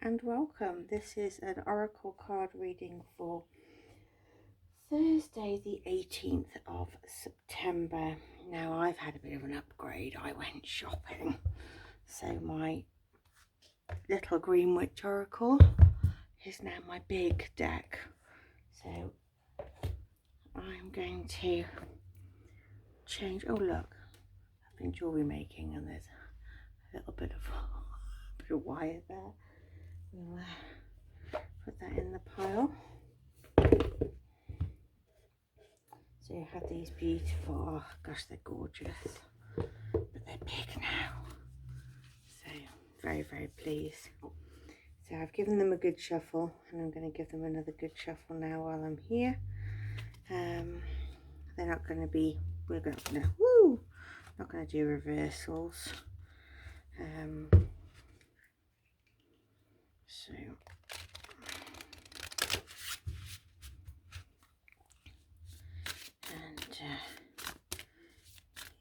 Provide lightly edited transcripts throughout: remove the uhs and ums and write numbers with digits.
and welcome. This is an oracle card reading for Thursday the 18th of September. Now I've had a bit of an upgrade. I went shopping, so my little green witch oracle is now my big deck. So I'm going to change. Oh look, I've been jewellery making and there's a little bit of wire there. We'll put that in the pile. So you have these beautiful, oh gosh, they're gorgeous, but they're big now. So very, very pleased. So I've given them a good shuffle, and I'm going to give them another good shuffle now while I'm here. They're not going to be, we're going to, not going to do reversals. So yeah,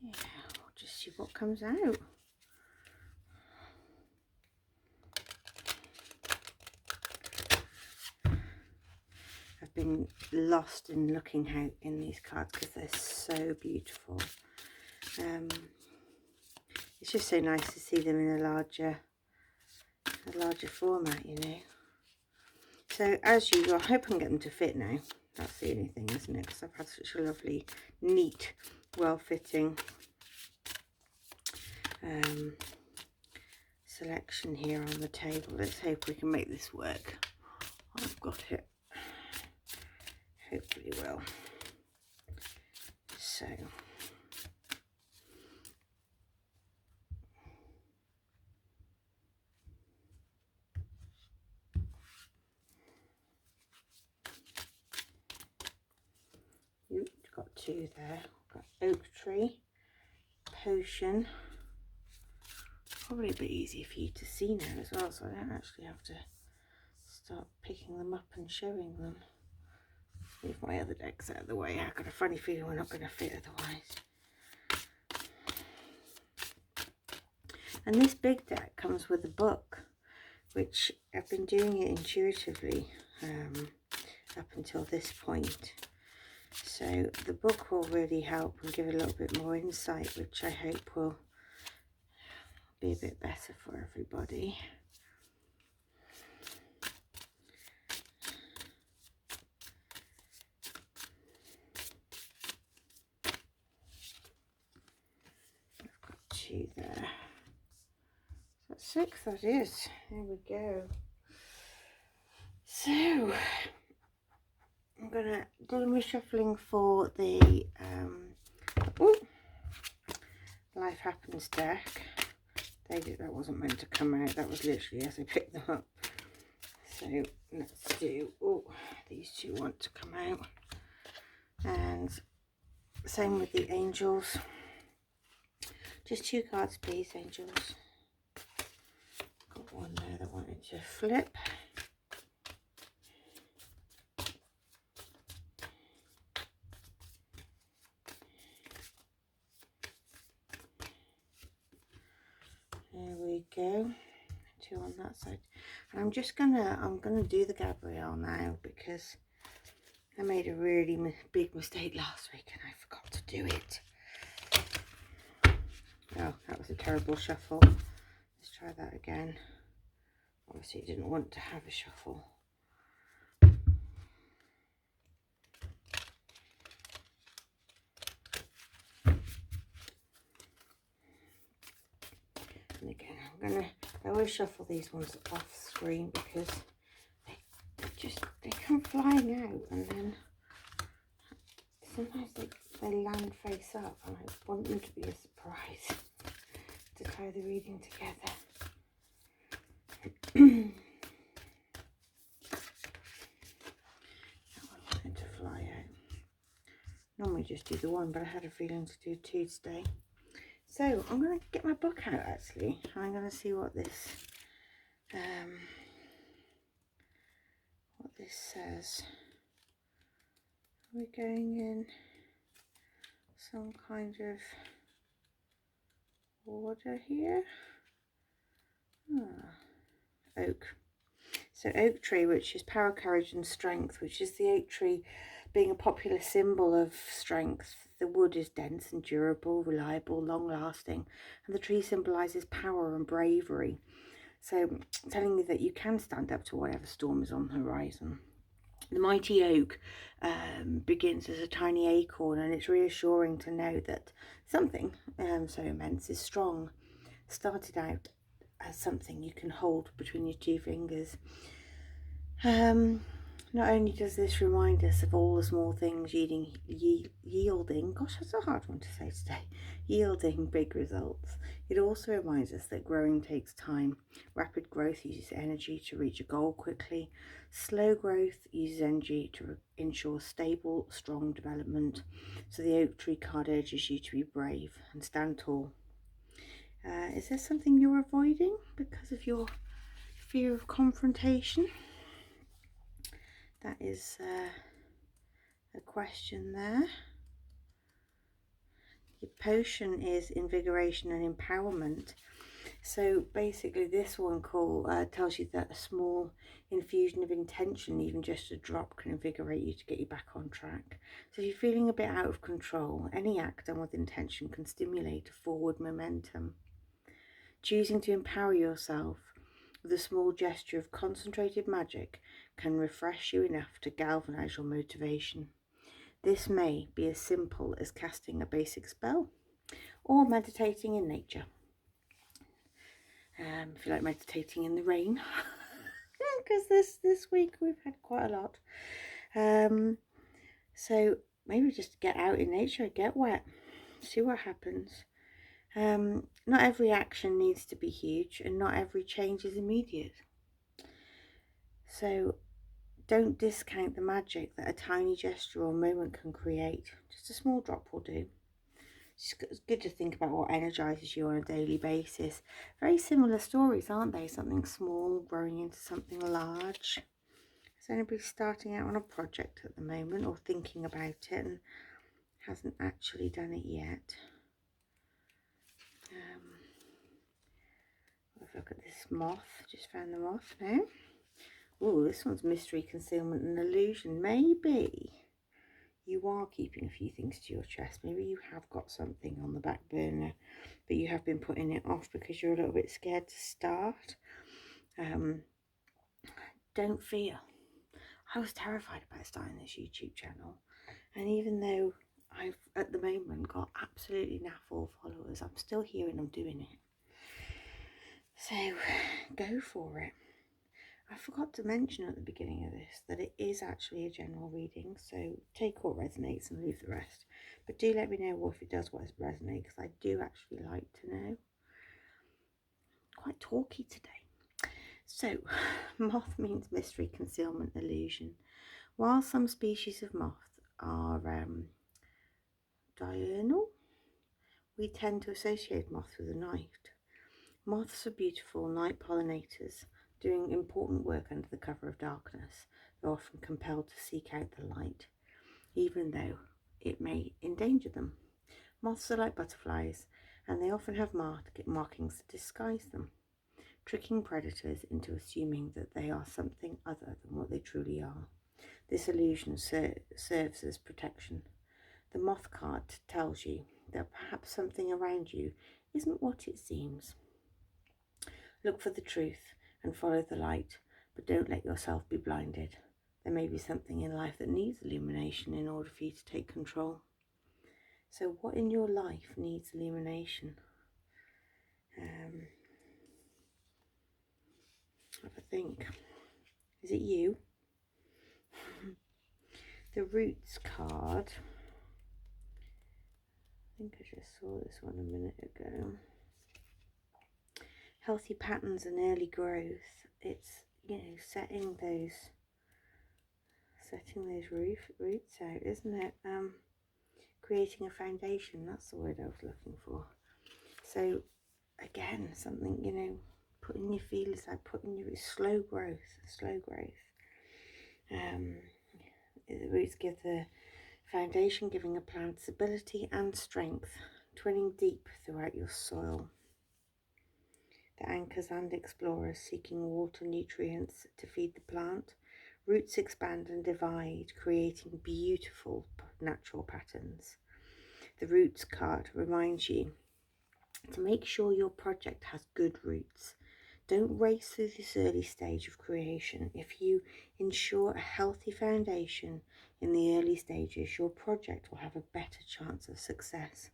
we'll just see what comes out. I've been lost in looking out in these cards because they're so beautiful. It's just so nice to see them in a larger format, you know. So as usual, I hope I can get them to fit now. That's the only thing, isn't it? Because I've had such a lovely, neat, well-fitting selection here on the table. Let's hope we can make this work. I've got it. Hopefully will. So got two there. Got oak tree, potion. Probably a bit easier for you to see now as well, so I don't actually have to start picking them up and showing them. Leave my other decks out of the way. I've got a funny feeling we're not going to fit otherwise. And this big deck comes with a book, which I've been doing it intuitively up until this point. So the book will really help and give a little bit more insight, which I hope will be a bit better for everybody. I've got two there. That's six, that is. There we go. So I'm gonna do my shuffling for the Life Happens deck. That wasn't meant to come out, that was literally as I picked them up. So let's do, these two want to come out. And same with the angels. Just two cards please, angels. Got one there that wanted to flip. There we go. Two on that side. And I'm gonna do the Gabrielle now because I made a really big mistake last week and I forgot to do it. Oh, that was a terrible shuffle. Let's try that again. Obviously I didn't want to have a shuffle. And again, I always shuffle these ones off screen because they come flying out, and then sometimes they land face up, and I want them to be a surprise to tie the reading together. That one wanted to fly out. Normally just do the one, but I had a feeling to do two today. So I'm going to get my book out actually. I'm going to see what this says. Are we going in some kind of order here? Oak. So oak tree, which is power, courage and strength, which is the oak tree being a popular symbol of strength. The wood is dense and durable, reliable, long-lasting, and the tree symbolises power and bravery. So telling you that you can stand up to whatever storm is on the horizon. The mighty oak begins as a tiny acorn, and it's reassuring to know that something so immense is strong. Started out as something you can hold between your two fingers. Not only does this remind us of all the small things yielding, gosh, that's a hard one to say today, yielding big results, it also reminds us that growing takes time. Rapid growth uses energy to reach a goal quickly. Slow growth uses energy to ensure stable, strong development. So the oak tree card urges you to be brave and stand tall. Is there something you're avoiding because of your fear of confrontation? That is a question there. Your potion is invigoration and empowerment. So basically this one tells you that a small infusion of intention, even just a drop, can invigorate you to get you back on track. So if you're feeling a bit out of control, any act done with intention can stimulate a forward momentum. Choosing to empower yourself with a small gesture of concentrated magic can refresh you enough to galvanize your motivation. This may be as simple as casting a basic spell or meditating in nature. If you like meditating in the rain, because this week we've had quite a lot. So maybe just get out in nature, get wet, see what happens. Not every action needs to be huge, and not every change is immediate. So don't discount the magic that a tiny gesture or moment can create. Just a small drop will do. It's good to think about what energizes you on a daily basis. Very similar stories, aren't they? Something small growing into something large. Is anybody starting out on a project at the moment or thinking about it and hasn't actually done it yet? Let's look at this moth. Just found the moth now. Oh, this one's mystery, concealment and illusion. Maybe you are keeping a few things to your chest. Maybe you have got something on the back burner, but you have been putting it off because you're a little bit scared to start. Don't fear. I was terrified about starting this YouTube channel, and even though I've at the moment got absolutely naff all followers, I'm still here and I'm doing it. So go for it. I forgot to mention at the beginning of this that it is actually a general reading, so take what resonates and leave the rest. But do let me know if it does resonate, because I do actually like to know. Quite talky today. So, moth means mystery, concealment, illusion. While some species of moth are diurnal, we tend to associate moths with the night. Moths are beautiful night pollinators, doing important work under the cover of darkness. They're often compelled to seek out the light, even though it may endanger them. Moths are like butterflies, and they often have markings to disguise them, tricking predators into assuming that they are something other than what they truly are. This illusion serves as protection. The moth card tells you that perhaps something around you isn't what it seems. Look for the truth and follow the light, but don't let yourself be blinded. There may be something in life that needs illumination in order for you to take control. So what in your life needs illumination? Have a think. Is it you? The Roots card. I think I just saw this one a minute ago. Healthy patterns and early growth. It's, you know, setting those roots out, isn't it? Creating a foundation, that's the word I was looking for. So again, something, you know, putting your feelers out, putting your slow growth. The roots give the foundation, giving a plant stability and strength, twinning deep throughout your soil. the anchors and explorers seeking water, nutrients to feed the plant. Roots expand and divide, creating beautiful natural patterns. The roots card reminds you to make sure your project has good roots. Don't race through this early stage of creation. If you ensure a healthy foundation in the early stages, your project will have a better chance of success.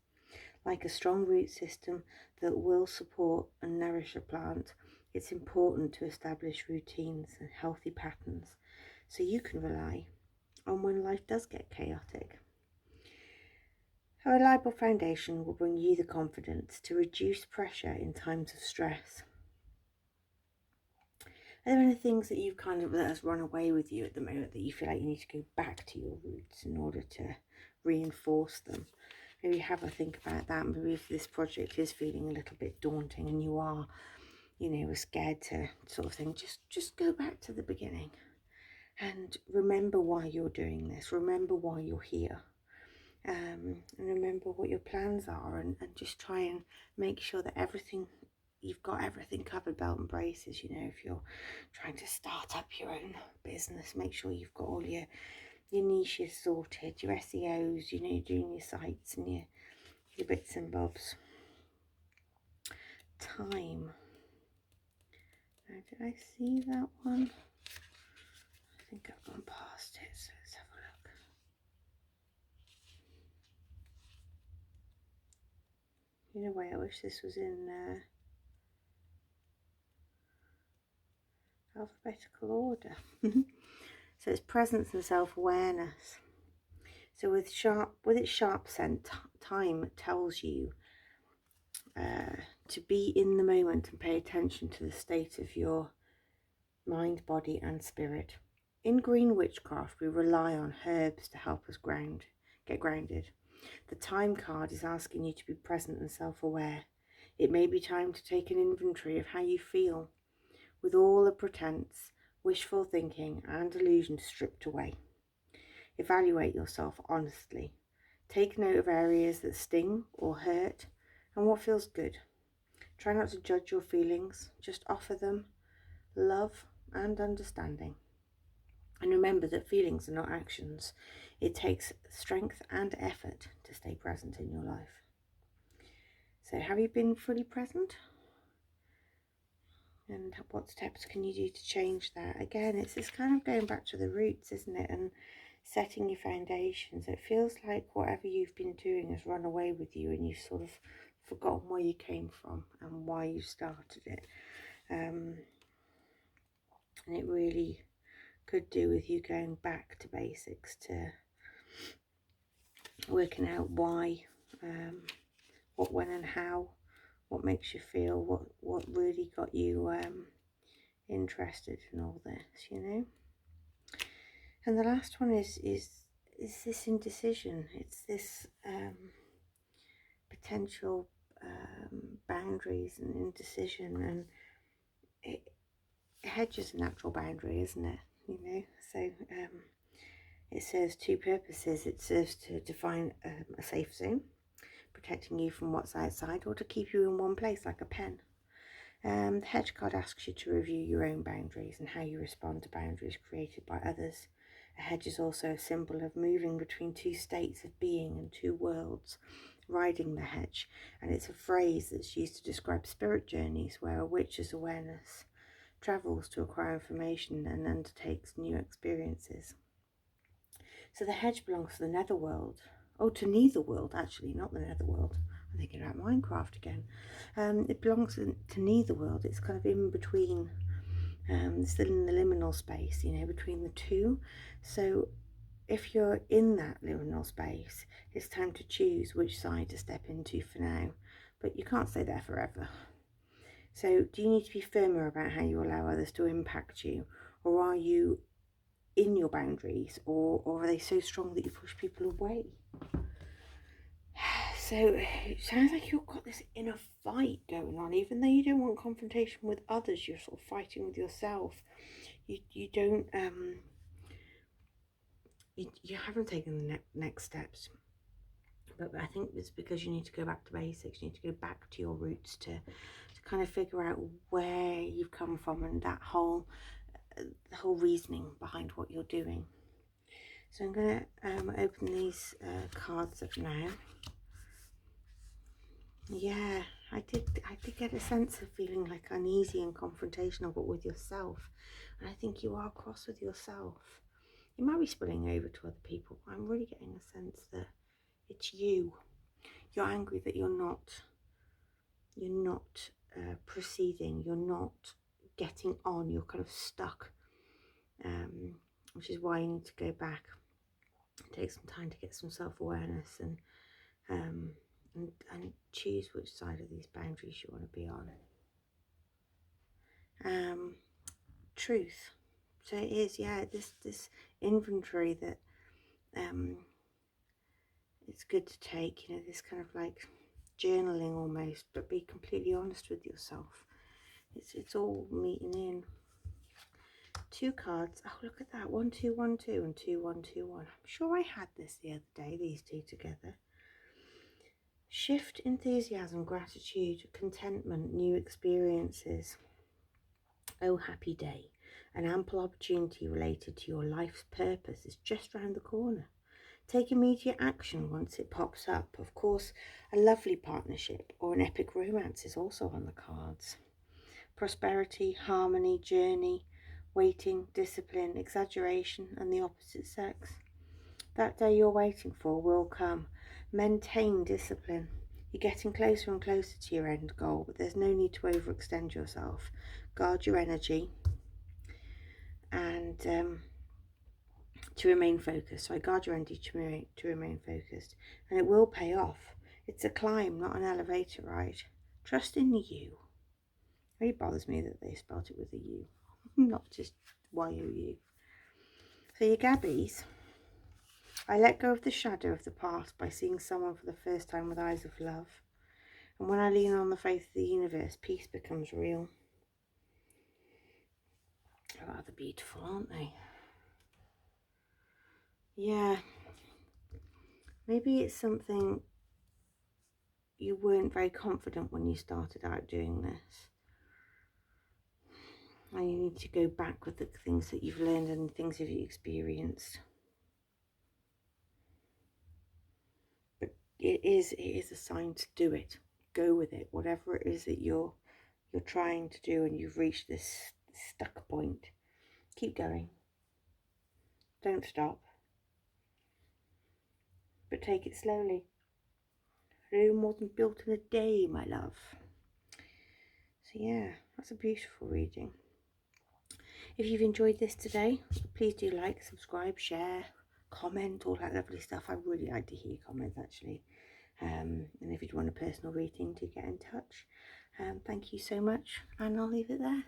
Like a strong root system that will support and nourish a plant, it's important to establish routines and healthy patterns so you can rely on when life does get chaotic. A reliable foundation will bring you the confidence to reduce pressure in times of stress. Are there any things that you've kind of, that has run away with you at the moment, that you feel like you need to go back to your roots in order to reinforce them? Maybe have a think about that. Maybe if this project is feeling a little bit daunting and you are, scared to sort of think, just go back to the beginning and remember why you're doing this. Remember why you're here. And remember what your plans are, and just try and make sure that you've got everything covered, belt and braces. If you're trying to start up your own business, make sure you've got all your niches sorted, your SEOs, doing your sites and your bits and bobs. Time. Now, did I see that one? I think I've gone past it, so let's have a look. In a way, I wish this was in alphabetical order. So it's presence and self-awareness. So with its sharp scent, time tells you to be in the moment and pay attention to the state of your mind, body and spirit. In green witchcraft, we rely on herbs to help us get grounded. The time card is asking you to be present and self-aware. It may be time to take an inventory of how you feel, with all the pretense, wishful thinking and illusion stripped away. Evaluate yourself honestly. Take note of areas that sting or hurt and what feels good. Try not to judge your feelings, just offer them love and understanding. And remember that feelings are not actions. It takes strength and effort to stay present in your life. So have you been fully present? And what steps can you do to change that? Again, it's this kind of going back to the roots, isn't it? And setting your foundations. It feels like whatever you've been doing has run away with you and you've sort of forgotten where you came from and why you started it. And it really could do with you going back to basics, to working out why, what, when and how, what makes you feel, what really got you interested in all this, And the last one is this indecision. It's this potential boundaries and indecision, and hedge is a natural boundary, isn't it? So it serves two purposes. It serves to define a safe zone, protecting you from what's outside, or to keep you in one place like a pen. The hedge card asks you to review your own boundaries and how you respond to boundaries created by others. A hedge is also a symbol of moving between two states of being and two worlds, riding the hedge, and it's a phrase that's used to describe spirit journeys where a witch's awareness travels to acquire information and undertakes new experiences. So the hedge belongs to the netherworld. Oh, to neither world, actually, not the netherworld. I'm thinking about Minecraft again. It belongs to neither world. It's kind of in between, still in the liminal space, between the two. So if you're in that liminal space, it's time to choose which side to step into for now. But you can't stay there forever. So do you need to be firmer about how you allow others to impact you? Or are you in your boundaries? Or are they so strong that you push people away? So it sounds like you've got this inner fight going on. Even though you don't want confrontation with others, you're sort of fighting with yourself. You don't, you haven't taken the next steps. But I think it's because you need to go back to basics. You need to go back to your roots to kind of figure out where you've come from and that whole the whole reasoning behind what you're doing. So I'm going to open these cards up now. Yeah, I did get a sense of feeling like uneasy and confrontational, but with yourself. And I think you are cross with yourself. You might be spilling over to other people, but I'm really getting a sense that it's you. You're angry that you're not proceeding, you're not getting on, you're kind of stuck, which is why you need to go back, take some time to get some self-awareness and choose which side of these boundaries you want to be on. Truth. So it is, yeah, this inventory that it's good to take, you know, this kind of like journaling almost, but be completely honest with yourself. It's all meeting in. 2 cards. Oh, look at that. 1 2 1 2 and 2 1 2 1. I'm sure I had this the other day, these two together. Shift, enthusiasm, gratitude, contentment, new experiences. Oh, happy day. An ample opportunity related to your life's purpose is just round the corner. Take immediate action once it pops up. Of course, a lovely partnership or an epic romance is also on the cards. Prosperity, harmony, journey, waiting, discipline, exaggeration, and the opposite sex. That day you're waiting for will come. Maintain discipline. You're getting closer and closer to your end goal, but there's no need to overextend yourself. Guard your energy and to remain focused. So I guard your energy to remain focused, and it will pay off. It's a climb, not an elevator ride. Trust in you. It really bothers me that they spelled it with a U, not just Y-O-U. So your Gabbies. I let go of the shadow of the past by seeing someone for the first time with eyes of love. And when I lean on the faith of the universe, peace becomes real. They're rather beautiful, aren't they? Yeah. Maybe it's something you weren't very confident when you started out doing this. And you need to go back with the things that you've learned and things that you've experienced. But it is a sign to do it. Go with it. Whatever it is that you're trying to do and you've reached this stuck point. Keep going. Don't stop. But take it slowly. Rome wasn't built in a day, my love. So yeah, that's a beautiful reading. If you've enjoyed this today, please do like, subscribe, share, comment, all that lovely stuff. I really like to hear comments actually. And if you want a personal reading, do get in touch. Thank you so much, and I'll leave it there.